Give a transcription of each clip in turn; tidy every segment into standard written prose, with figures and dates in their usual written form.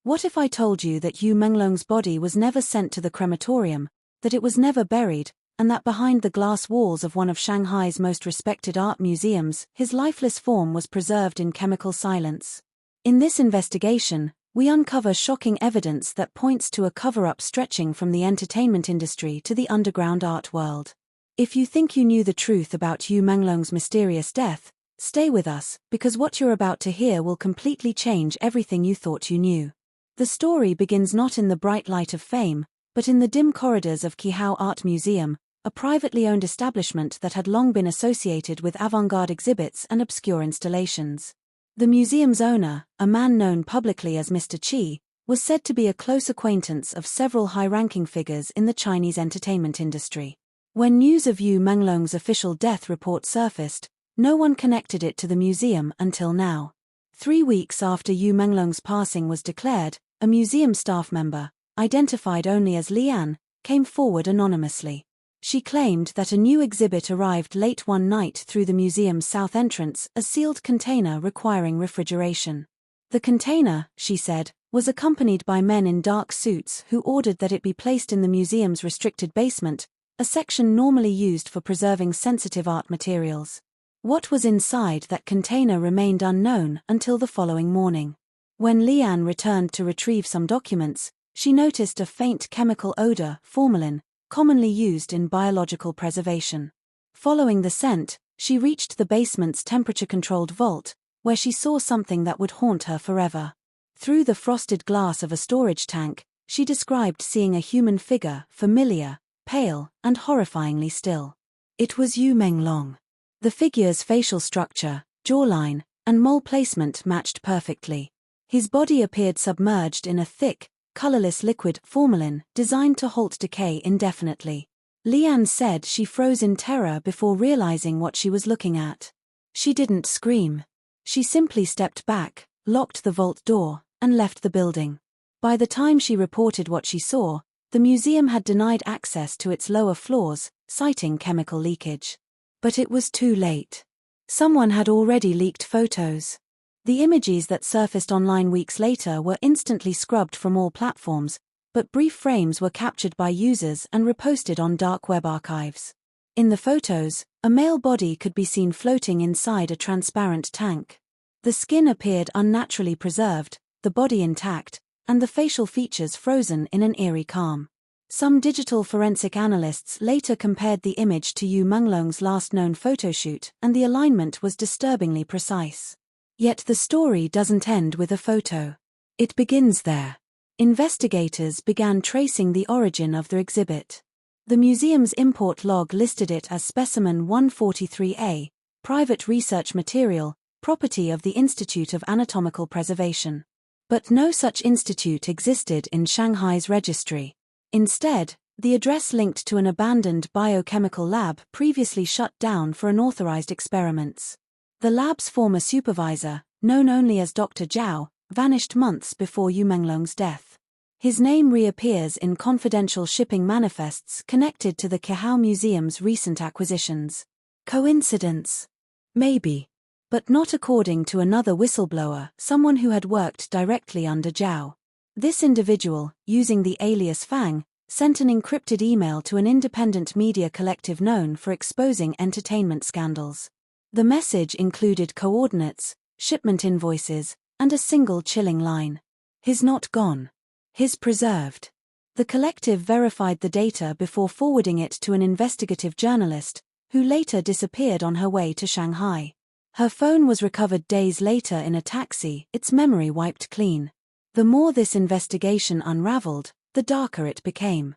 What if I told you that Yu Menglong's body was never sent to the crematorium, that it was never buried, and that behind the glass walls of one of Shanghai's most respected art museums, his lifeless form was preserved in chemical silence? In this investigation, we uncover shocking evidence that points to a cover-up stretching from the entertainment industry to the underground art world. If you think you knew the truth about Yu Menglong's mysterious death, stay with us, because what you're about to hear will completely change everything you thought you knew. The story begins not in the bright light of fame, but in the dim corridors of Qihao Art Museum, a privately owned establishment that had long been associated with avant-garde exhibits and obscure installations. The museum's owner, a man known publicly as Mr. Qi, was said to be a close acquaintance of several high-ranking figures in the Chinese entertainment industry. When news of Yu Menglong's official death report surfaced, no one connected it to the museum until now. 3 weeks after Yu Menglong's passing was declared, a museum staff member, identified only as Lian, came forward anonymously. She claimed that a new exhibit arrived late one night through the museum's south entrance, a sealed container requiring refrigeration. The container, she said, was accompanied by men in dark suits who ordered that it be placed in the museum's restricted basement, a section normally used for preserving sensitive art materials. What was inside that container remained unknown until the following morning. When Lian returned to retrieve some documents, she noticed a faint chemical odor, formalin, commonly used in biological preservation. Following the scent, she reached the basement's temperature-controlled vault, where she saw something that would haunt her forever. Through the frosted glass of a storage tank, she described seeing a human figure, familiar, pale, and horrifyingly still. It was Yu Menglong. The figure's facial structure, jawline, and mole placement matched perfectly. His body appeared submerged in a thick, colorless liquid, formalin, designed to halt decay indefinitely. Lian said she froze in terror before realizing what she was looking at. She didn't scream. She simply stepped back, locked the vault door, and left the building. By the time she reported what she saw, the museum had denied access to its lower floors, citing chemical leakage. But it was too late. Someone had already leaked photos. The images that surfaced online weeks later were instantly scrubbed from all platforms, but brief frames were captured by users and reposted on dark web archives. In the photos, a male body could be seen floating inside a transparent tank. The skin appeared unnaturally preserved, the body intact, and the facial features frozen in an eerie calm. Some digital forensic analysts later compared the image to Yu Menglong's last known photoshoot, and the alignment was disturbingly precise. Yet the story doesn't end with a photo. It begins there. Investigators began tracing the origin of the exhibit. The museum's import log listed it as Specimen 143A, private research material, property of the Institute of Anatomical Preservation. But no such institute existed in Shanghai's registry. Instead, the address linked to an abandoned biochemical lab previously shut down for unauthorized experiments. The lab's former supervisor, known only as Dr. Zhao, vanished months before Yu Menglong's death. His name reappears in confidential shipping manifests connected to the Qihao Museum's recent acquisitions. Coincidence? Maybe. But not according to another whistleblower, someone who had worked directly under Zhao. This individual, using the alias Fang, sent an encrypted email to an independent media collective known for exposing entertainment scandals. The message included coordinates, shipment invoices, and a single chilling line. His not gone. His preserved. The collective verified the data before forwarding it to an investigative journalist, who later disappeared on her way to Shanghai. Her phone was recovered days later in a taxi, its memory wiped clean. The more this investigation unraveled, the darker it became.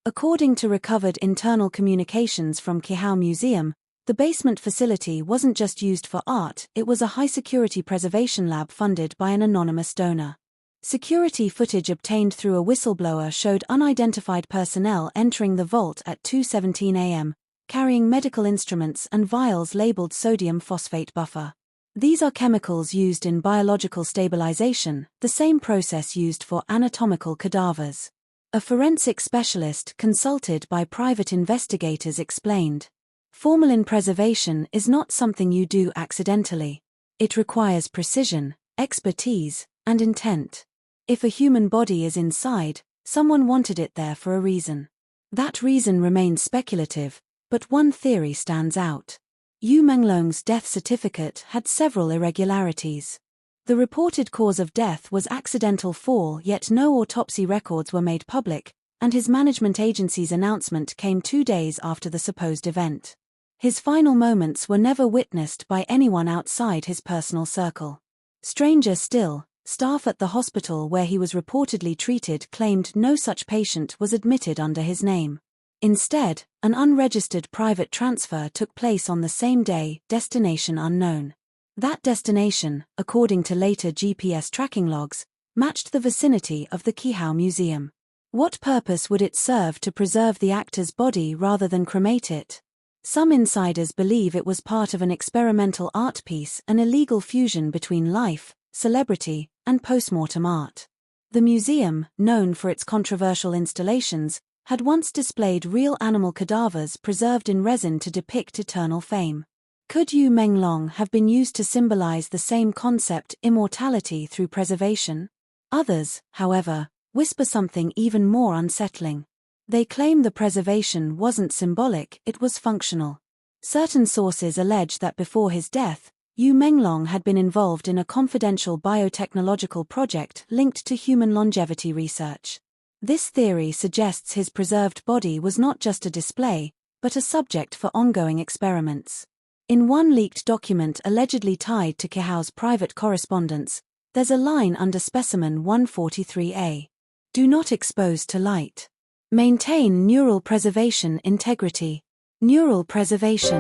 According to recovered internal communications from Qihao Museum, the basement facility wasn't just used for art, it was a high-security preservation lab funded by an anonymous donor. Security footage obtained through a whistleblower showed unidentified personnel entering the vault at 2:17 a.m., carrying medical instruments and vials labeled sodium phosphate buffer. These are chemicals used in biological stabilization, the same process used for anatomical cadavers. A forensic specialist consulted by private investigators explained, "Formalin preservation is not something you do accidentally. It requires precision, expertise, and intent. If a human body is inside, someone wanted it there for a reason. That reason remains speculative, but one theory stands out. Yu Menglong's death certificate had several irregularities. The reported cause of death was accidental fall, yet no autopsy records were made public, and his management agency's announcement came 2 days after the supposed event. His final moments were never witnessed by anyone outside his personal circle. Stranger still, staff at the hospital where he was reportedly treated claimed no such patient was admitted under his name. Instead, an unregistered private transfer took place on the same day, destination unknown. That destination, according to later GPS tracking logs, matched the vicinity of the Qihao Museum. What purpose would it serve to preserve the actor's body rather than cremate it? Some insiders believe it was part of an experimental art piece, an illegal fusion between life, celebrity, and postmortem art. The museum, known for its controversial installations, had once displayed real animal cadavers preserved in resin to depict eternal fame. Could Yu Menglong have been used to symbolize the same concept, immortality through preservation? Others, however, whisper something even more unsettling. They claim the preservation wasn't symbolic, it was functional. Certain sources allege that before his death, Yu Menglong had been involved in a confidential biotechnological project linked to human longevity research. This theory suggests his preserved body was not just a display, but a subject for ongoing experiments. In one leaked document allegedly tied to Qihao's private correspondence, there's a line under specimen 143A. Do not expose to light. Maintain neural preservation integrity. Neural preservation.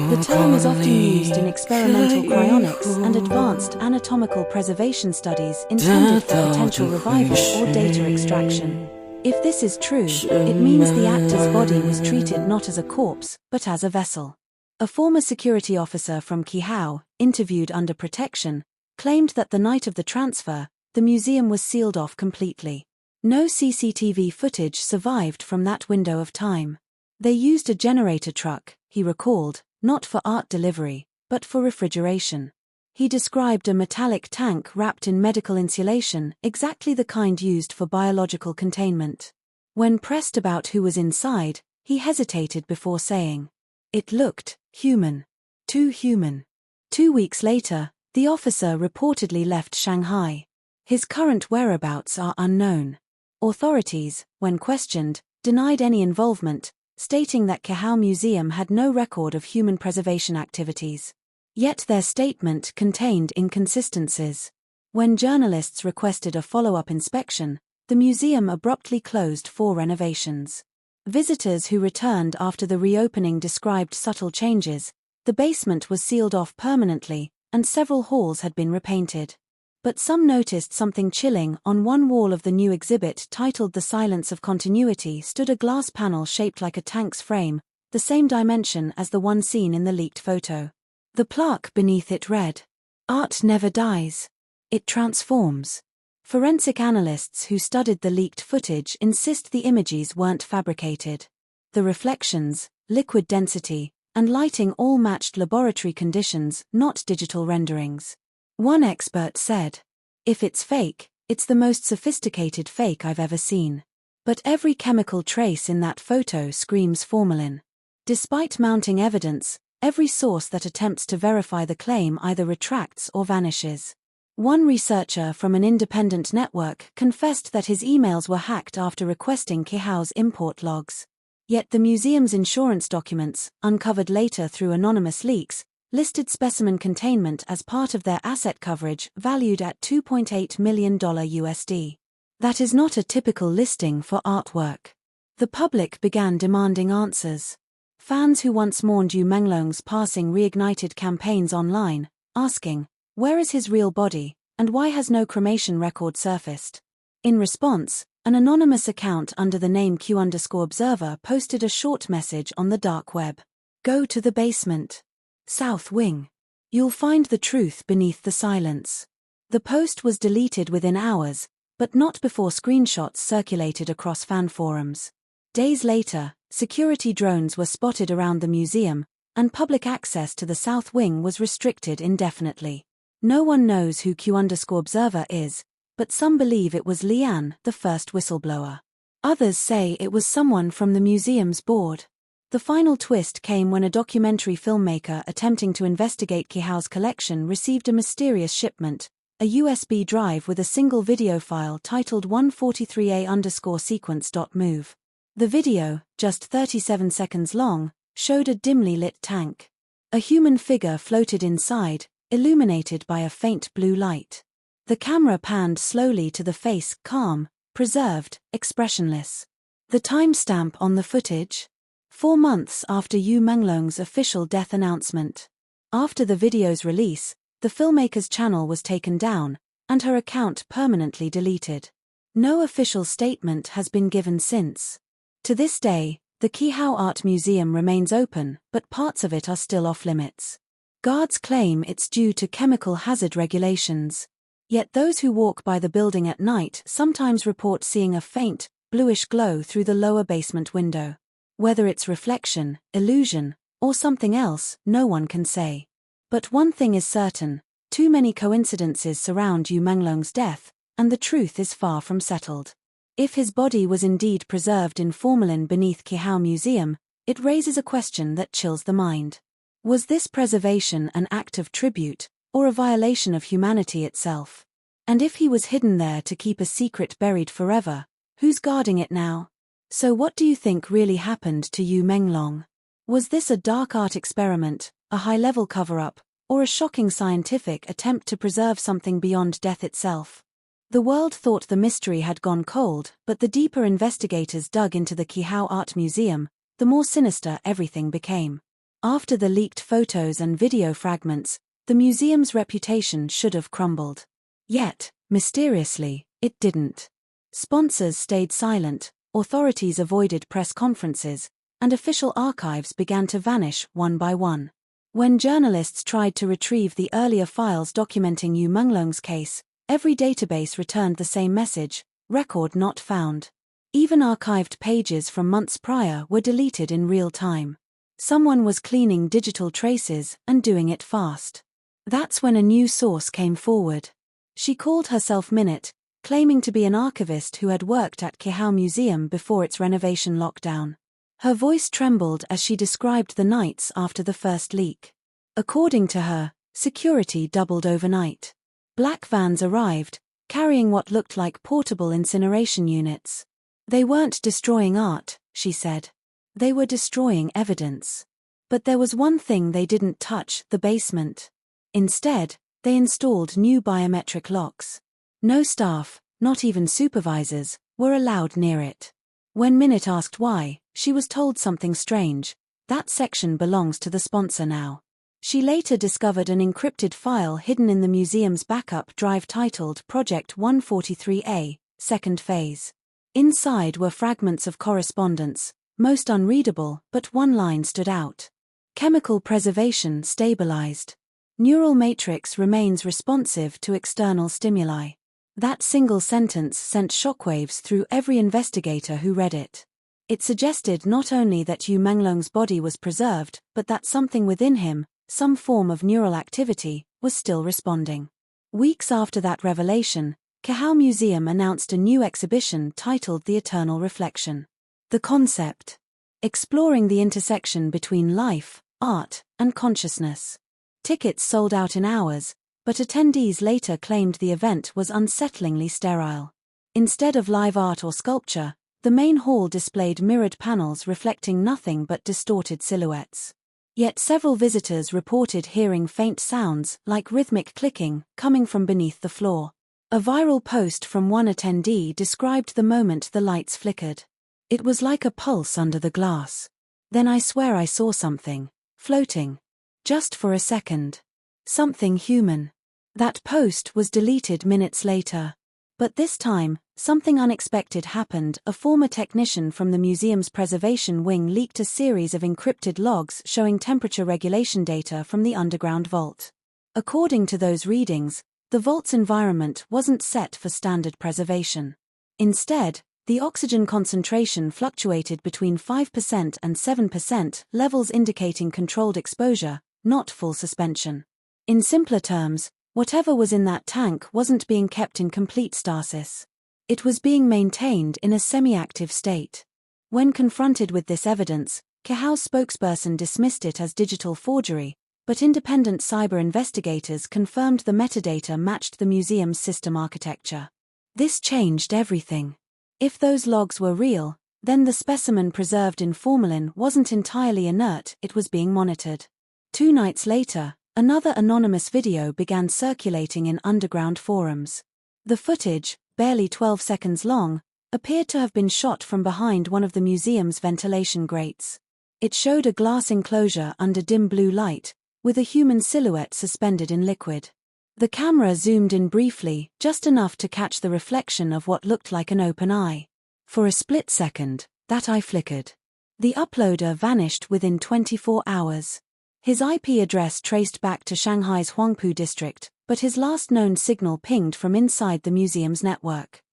The term is often used in experimental cryonics and advanced anatomical preservation studies intended for potential revival or data extraction. If this is true, it means the actor's body was treated not as a corpse, but as a vessel. A former security officer from Qihao, interviewed under protection, claimed that the night of the transfer, the museum was sealed off completely. No CCTV footage survived from that window of time. They used a generator truck, he recalled, not for art delivery, but for refrigeration. He described a metallic tank wrapped in medical insulation, exactly the kind used for biological containment. When pressed about who was inside, he hesitated before saying, "It looked human. Too human." 2 weeks later, the officer reportedly left Shanghai. His current whereabouts are unknown. Authorities, when questioned, denied any involvement, stating that Qihao Museum had no record of human preservation activities. Yet their statement contained inconsistencies. When journalists requested a follow-up inspection, the museum abruptly closed for renovations. Visitors who returned after the reopening described subtle changes. The basement was sealed off permanently, and several halls had been repainted. But some noticed something chilling. On one wall of the new exhibit titled The Silence of Continuity stood a glass panel shaped like a tank's frame, the same dimension as the one seen in the leaked photo. The plaque beneath it read, "Art never dies. It transforms." Forensic analysts who studied the leaked footage insist the images weren't fabricated. The reflections, liquid density, and lighting all matched laboratory conditions, not digital renderings. One expert said, "If it's fake, it's the most sophisticated fake I've ever seen. But every chemical trace in that photo screams formalin." Despite mounting evidence, every source that attempts to verify the claim either retracts or vanishes. One researcher from an independent network confessed that his emails were hacked after requesting Qihao's import logs. Yet the museum's insurance documents, uncovered later through anonymous leaks, listed specimen containment as part of their asset coverage valued at $2.8 million USD. That is not a typical listing for artwork. The public began demanding answers. Fans who once mourned Yu Menglong's passing reignited campaigns online, asking, "Where is his real body, and why has no cremation record surfaced?" In response, an anonymous account under the name Q_Observer posted a short message on the dark web. "Go to the basement. South Wing. You'll find the truth beneath the silence." The post was deleted within hours, but not before screenshots circulated across fan forums. Days later, security drones were spotted around the museum, and public access to the South Wing was restricted indefinitely. No one knows who Q_Observer is, but some believe it was Lian, the first whistleblower. Others say it was someone from the museum's board. The final twist came when a documentary filmmaker attempting to investigate Qihao's collection received a mysterious shipment, a USB drive with a single video file titled 143A_sequence.move. The video, just 37 seconds long, showed a dimly lit tank. A human figure floated inside, illuminated by a faint blue light. The camera panned slowly to the face, calm, preserved, expressionless. The timestamp on the footage? 4 months after Yu Menglong's official death announcement. After the video's release, the filmmaker's channel was taken down, and her account permanently deleted. No official statement has been given since. To this day, the Qihao Art Museum remains open, but parts of it are still off-limits. Guards claim it's due to chemical hazard regulations. Yet those who walk by the building at night sometimes report seeing a faint, bluish glow through the lower basement window. Whether it's reflection, illusion, or something else, no one can say. But one thing is certain, too many coincidences surround Yu Menglong's death, and the truth is far from settled. If his body was indeed preserved in Formalin beneath Qihao Museum, it raises a question that chills the mind. Was this preservation an act of tribute, or a violation of humanity itself? And if he was hidden there to keep a secret buried forever, who's guarding it now? So what do you think really happened to Yu Menglong? Was this a dark art experiment, a high-level cover-up, or a shocking scientific attempt to preserve something beyond death itself? The world thought the mystery had gone cold, but the deeper investigators dug into the Qihao Art Museum, the more sinister everything became. After the leaked photos and video fragments, the museum's reputation should have crumbled. Yet, mysteriously, it didn't. Sponsors stayed silent, authorities avoided press conferences, and official archives began to vanish one by one. When journalists tried to retrieve the earlier files documenting Yu Menglong's case, every database returned the same message: record not found. Even archived pages from months prior were deleted in real time. Someone was cleaning digital traces and doing it fast. That's when a new source came forward. She called herself Minute, claiming to be an archivist who had worked at Qihao Museum before its renovation lockdown. Her voice trembled as she described the nights after the first leak. According to her, security doubled overnight. Black vans arrived, carrying what looked like portable incineration units. They weren't destroying art, she said. They were destroying evidence. But there was one thing they didn't touch: the basement. Instead, they installed new biometric locks. No staff, not even supervisors, were allowed near it. When Minute asked why, she was told something strange: that section belongs to the sponsor now. She later discovered an encrypted file hidden in the museum's backup drive titled Project 143A, Second Phase. Inside were fragments of correspondence, most unreadable, but one line stood out. Chemical preservation stabilized. Neural matrix remains responsive to external stimuli. That single sentence sent shockwaves through every investigator who read it. It suggested not only that Yu Menglong's body was preserved, but that something within him, some form of neural activity, was still responding. Weeks after that revelation, Qihao Museum announced a new exhibition titled The Eternal Reflection. The concept: exploring the intersection between life, art, and consciousness. Tickets sold out in hours, but attendees later claimed the event was unsettlingly sterile. Instead of live art or sculpture, the main hall displayed mirrored panels reflecting nothing but distorted silhouettes. Yet several visitors reported hearing faint sounds, like rhythmic clicking, coming from beneath the floor. A viral post from one attendee described the moment the lights flickered. It was like a pulse under the glass. Then I swear I saw something, floating. Just for a second. Something human. That post was deleted minutes later. But this time, something unexpected happened. A former technician from the museum's preservation wing leaked a series of encrypted logs showing temperature regulation data from the underground vault. According to those readings, the vault's environment wasn't set for standard preservation. Instead, the oxygen concentration fluctuated between 5% and 7%, levels indicating controlled exposure, not full suspension. In simpler terms, Whatever was in that tank wasn't being kept in complete stasis. It was being maintained in a semi-active state. When confronted with this evidence, Qihao's spokesperson dismissed it as digital forgery, but independent cyber investigators confirmed the metadata matched the museum's system architecture. This changed everything. If those logs were real, then the specimen preserved in formalin wasn't entirely inert, it was being monitored. 2 nights later, another anonymous video began circulating in underground forums. The footage, barely 12 seconds long, appeared to have been shot from behind one of the museum's ventilation grates. It showed a glass enclosure under dim blue light, with a human silhouette suspended in liquid. The camera zoomed in briefly, just enough to catch the reflection of what looked like an open eye. For a split second, that eye flickered. The uploader vanished within 24 hours. His IP address traced back to Shanghai's Huangpu district, but his last known signal pinged from inside the museum's network.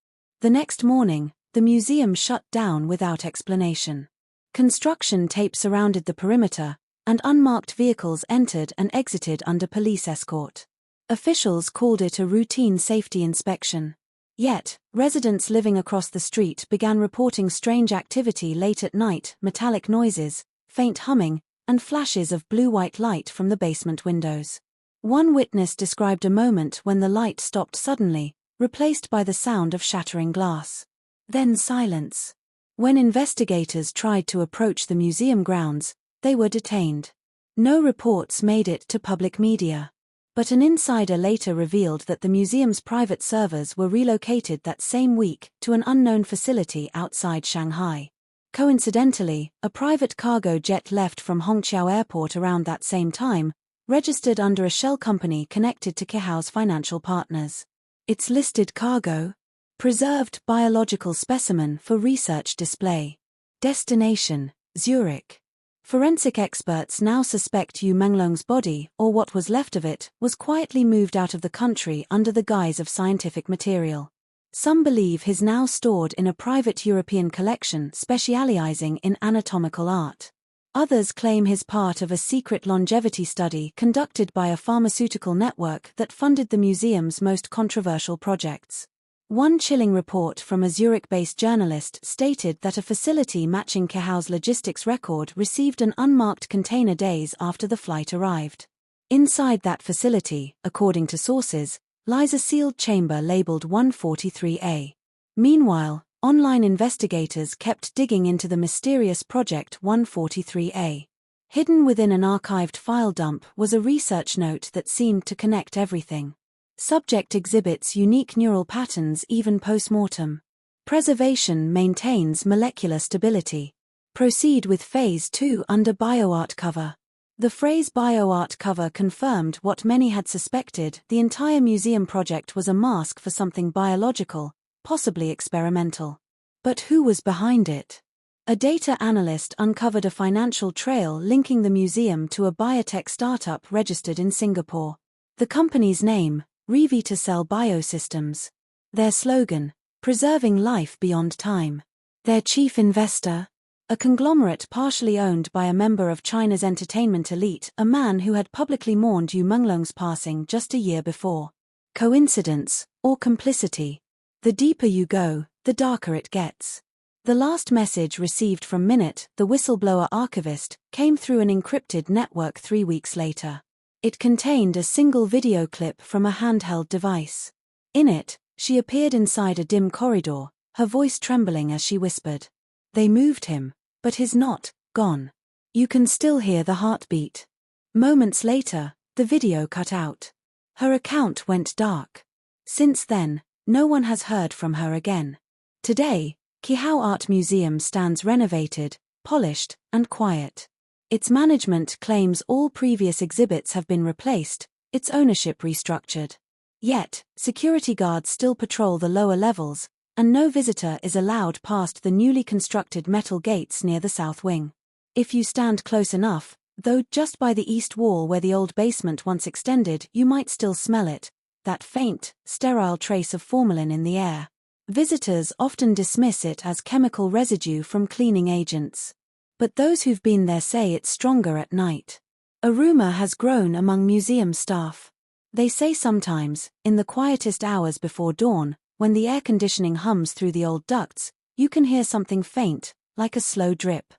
The next morning, the museum shut down without explanation. Construction tape surrounded the perimeter, and unmarked vehicles entered and exited under police escort. Officials called it a routine safety inspection. Yet, residents living across the street began reporting strange activity late at night, metallic noises, faint humming, and flashes of blue-white light from the basement windows. One witness described a moment when the light stopped suddenly, replaced by the sound of shattering glass. Then silence. When investigators tried to approach the museum grounds, they were detained. No reports made it to public media. But an insider later revealed that the museum's private servers were relocated that same week to an unknown facility outside Shanghai. Coincidentally, a private cargo jet left from Hongqiao Airport around that same time, registered under a shell company connected to Qihao's financial partners. Its listed cargo: preserved biological specimen for research display. Destination: Zurich. Forensic experts now suspect Yu Menglong's body, or what was left of it, was quietly moved out of the country under the guise of scientific material. Some believe he's now stored in a private European collection specializing in anatomical art. Others claim he's part of a secret longevity study conducted by a pharmaceutical network that funded the museum's most controversial projects. One chilling report from a Zurich-based journalist stated that a facility matching Qihao's logistics record received an unmarked container days after the flight arrived. Inside that facility, according to sources, lies a sealed chamber labeled 143A. Meanwhile, online investigators kept digging into the mysterious Project 143A. Hidden within an archived file dump was a research note that seemed to connect everything. Subject exhibits unique neural patterns even post-mortem. Preservation maintains molecular stability. Proceed with Phase 2 under Bioart cover. The phrase Bioart cover confirmed what many had suspected: the entire museum project was a mask for something biological, possibly experimental. But who was behind it? A data analyst uncovered a financial trail linking the museum to a biotech startup registered in Singapore. The company's name: Revitacell Biosystems. Their slogan: preserving life beyond time. Their chief investor: a conglomerate partially owned by a member of China's entertainment elite, a man who had publicly mourned Yu Menglong's passing just a year before. Coincidence, or complicity? The deeper you go, the darker it gets. The last message received from Minute, the whistleblower archivist, came through an encrypted network 3 weeks later. It contained a single video clip from a handheld device. In it, she appeared inside a dim corridor, her voice trembling as she whispered, "They moved him, but he's not gone. You can still hear the heartbeat." Moments later, the video cut out. Her account went dark. Since then, no one has heard from her again. Today, Qihao Art Museum stands renovated, polished, and quiet. Its management claims all previous exhibits have been replaced, its ownership restructured. Yet, security guards still patrol the lower levels, and no visitor is allowed past the newly constructed metal gates near the south wing. If you stand close enough, though, just by the east wall where the old basement once extended, you might still smell it, that faint, sterile trace of formalin in the air. Visitors often dismiss it as chemical residue from cleaning agents. But those who've been there say it's stronger at night. A rumor has grown among museum staff. They say sometimes, in the quietest hours before dawn, when the air conditioning hums through the old ducts, you can hear something faint, like a slow drip.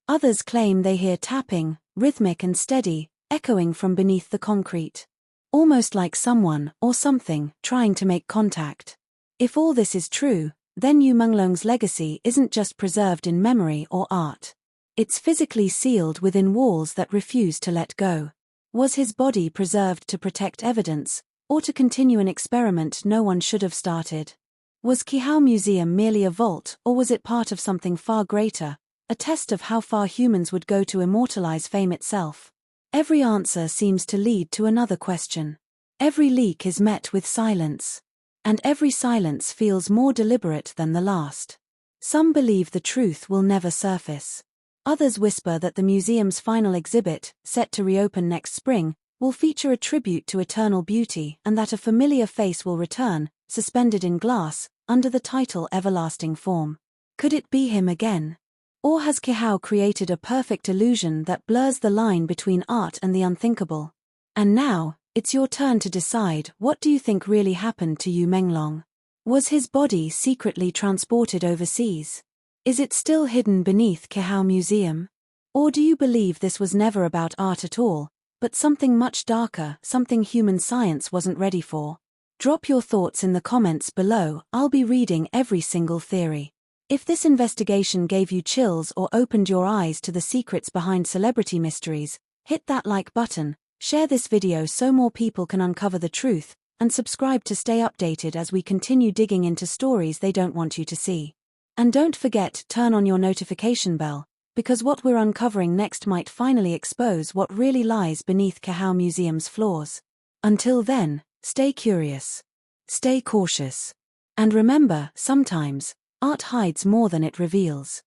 Others claim they hear tapping, rhythmic and steady, echoing from beneath the concrete. Almost like someone, or something, trying to make contact. If all this is true, then Yu Menglong's legacy isn't just preserved in memory or art. It's physically sealed within walls that refuse to let go. Was his body preserved to protect evidence, or to continue an experiment no one should have started? Was Qihao Museum merely a vault, or was it part of something far greater, a test of how far humans would go to immortalize fame itself? Every answer seems to lead to another question. Every leak is met with silence. And every silence feels more deliberate than the last. Some believe the truth will never surface. Others whisper that the museum's final exhibit, set to reopen next spring, will feature a tribute to eternal beauty and that a familiar face will return, suspended in glass, under the title Everlasting Form. Could it be him again? Or has Qihao created a perfect illusion that blurs the line between art and the unthinkable? And now, it's your turn to decide. What do you think really happened to Yu Menglong? Was his body secretly transported overseas? Is it still hidden beneath Qihao Museum? Or do you believe this was never about art at all, but something much darker, something human science wasn't ready for? Drop your thoughts in the comments below. I'll be reading every single theory. If this investigation gave you chills or opened your eyes to the secrets behind celebrity mysteries, hit that like button, share this video so more people can uncover the truth, and subscribe to stay updated as we continue digging into stories they don't want you to see. And don't forget, turn on your notification bell, because what we're uncovering next might finally expose what really lies beneath Qihao Museum's floors. Until then, stay curious, stay cautious, and remember, sometimes, art hides more than it reveals.